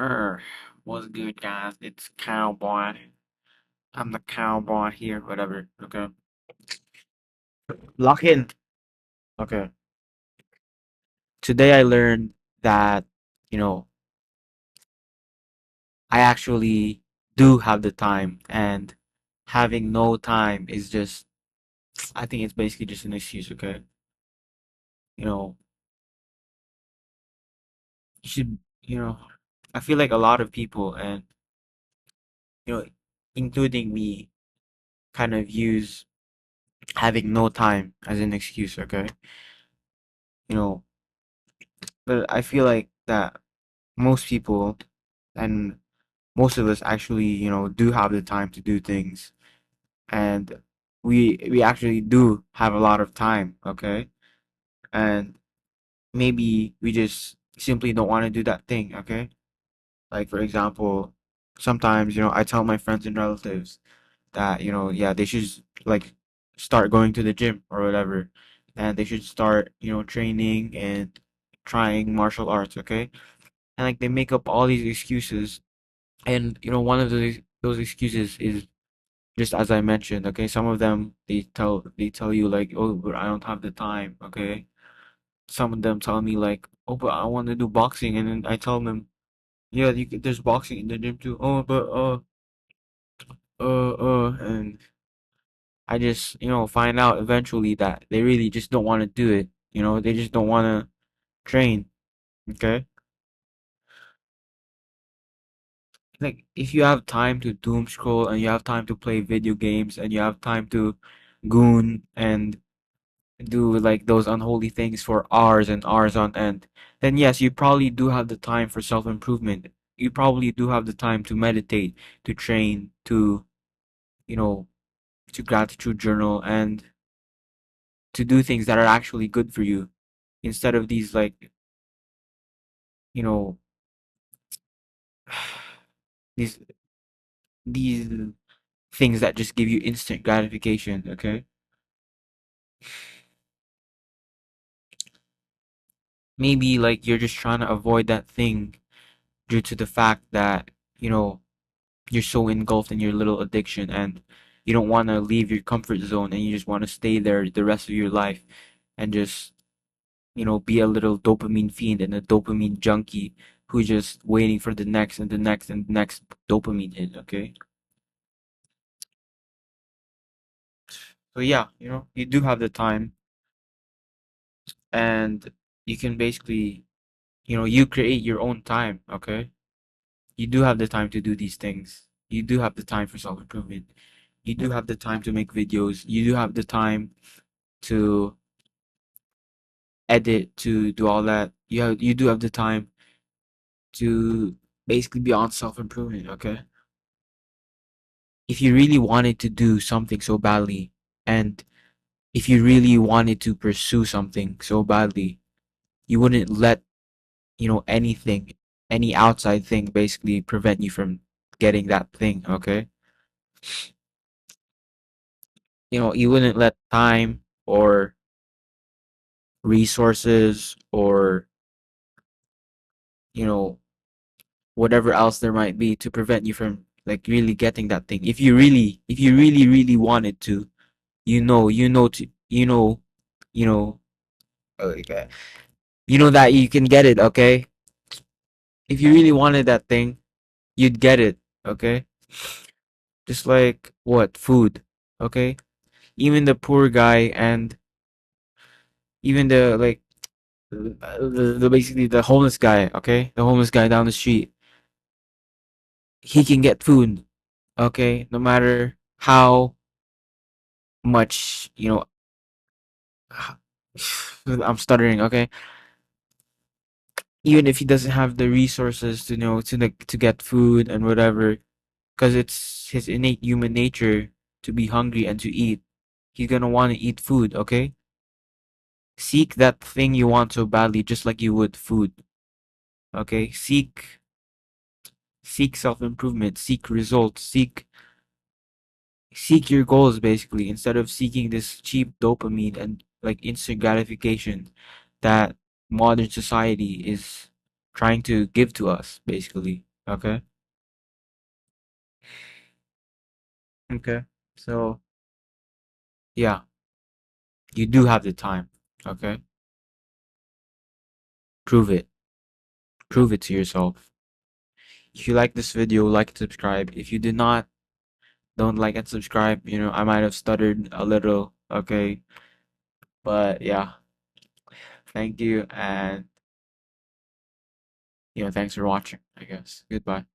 Er, what's good, guys? It's Cowboy. I'm the cowboy here, whatever. Okay. Lock in. Okay. Today I learned that, you know, I actually do have the time, and having no time is just, I think it's basically just an excuse, okay? You know, you should, I feel like a lot of people, and, you know, including me, kind of use having no time as an excuse, okay? You know, but I feel like that most people and most of us actually, do have the time to do things, and we actually do have a lot of time, okay? And maybe we just simply don't want to do that thing, okay? Like for example, sometimes, I tell my friends and relatives that, yeah, they should like start going to the gym or whatever, and they should start, training and trying martial arts, okay? And like they make up all these excuses. And one of those excuses is just as I mentioned. Okay, some of them they tell you like, oh, but I don't have the time. Okay, some of them tell me like, oh, but I want to do boxing, and then I tell them, yeah, there's boxing in the gym too. Oh, but and I just find out eventually that they really just don't want to do it. They just don't want to train. Okay, like if you have time to doom scroll and you have time to play video games and you have time to goon and do like those unholy things for hours and hours on end, then yes, you probably do have the time for self-improvement. You probably do have the time to meditate, to train, you know, to gratitude journal and to do things that are actually good for you instead of these like, you know, these these things that just give you instant gratification, okay? Maybe like you're just trying to avoid that thing due to the fact that, you're so engulfed in your little addiction and you don't want to leave your comfort zone and you just want to stay there the rest of your life and just, be a little dopamine fiend and a dopamine junkie who's just waiting for the next and the next and the next dopamine hit, okay? So yeah, you do have the time and you can basically, you create your own time, okay? You do have the time to do these things. You do have the time for self-improvement. You do have the time to make videos. You do have the time to edit, to do all that. You do have the time to basically be on self-improvement, okay? If you really wanted to do something so badly, and if you really wanted to pursue something so badly, you wouldn't let, anything, any outside thing basically prevent you from getting that thing, okay? You wouldn't let time or resources or, you know, whatever else there might be to prevent you from like really getting that thing. If you really wanted to, you know, okay, you know that you can get it. Okay, if you really wanted that thing, you'd get it. Okay, just like what food. Okay, even the poor guy and even the like the basically the homeless guy. Okay, the homeless guy down the street, he can get food. Okay, no matter how much I'm stuttering, okay? Even if he doesn't have the resources to to get food and whatever, because it's his innate human nature to be hungry and to eat. He's gonna want to eat food, okay? Seek that thing you want so badly, just like you would food, okay? Seek self-improvement, seek results, seek your goals basically instead of seeking this cheap dopamine and like instant gratification that modern society is trying to give to us basically. Okay. Okay. So, yeah, you do have the time. Okay. Prove it. Prove it to yourself. If you like this video, like and subscribe. If you did not, don't like and subscribe. I might have stuttered a little. Okay. But yeah, thank you. And, thanks for watching, I guess. Goodbye.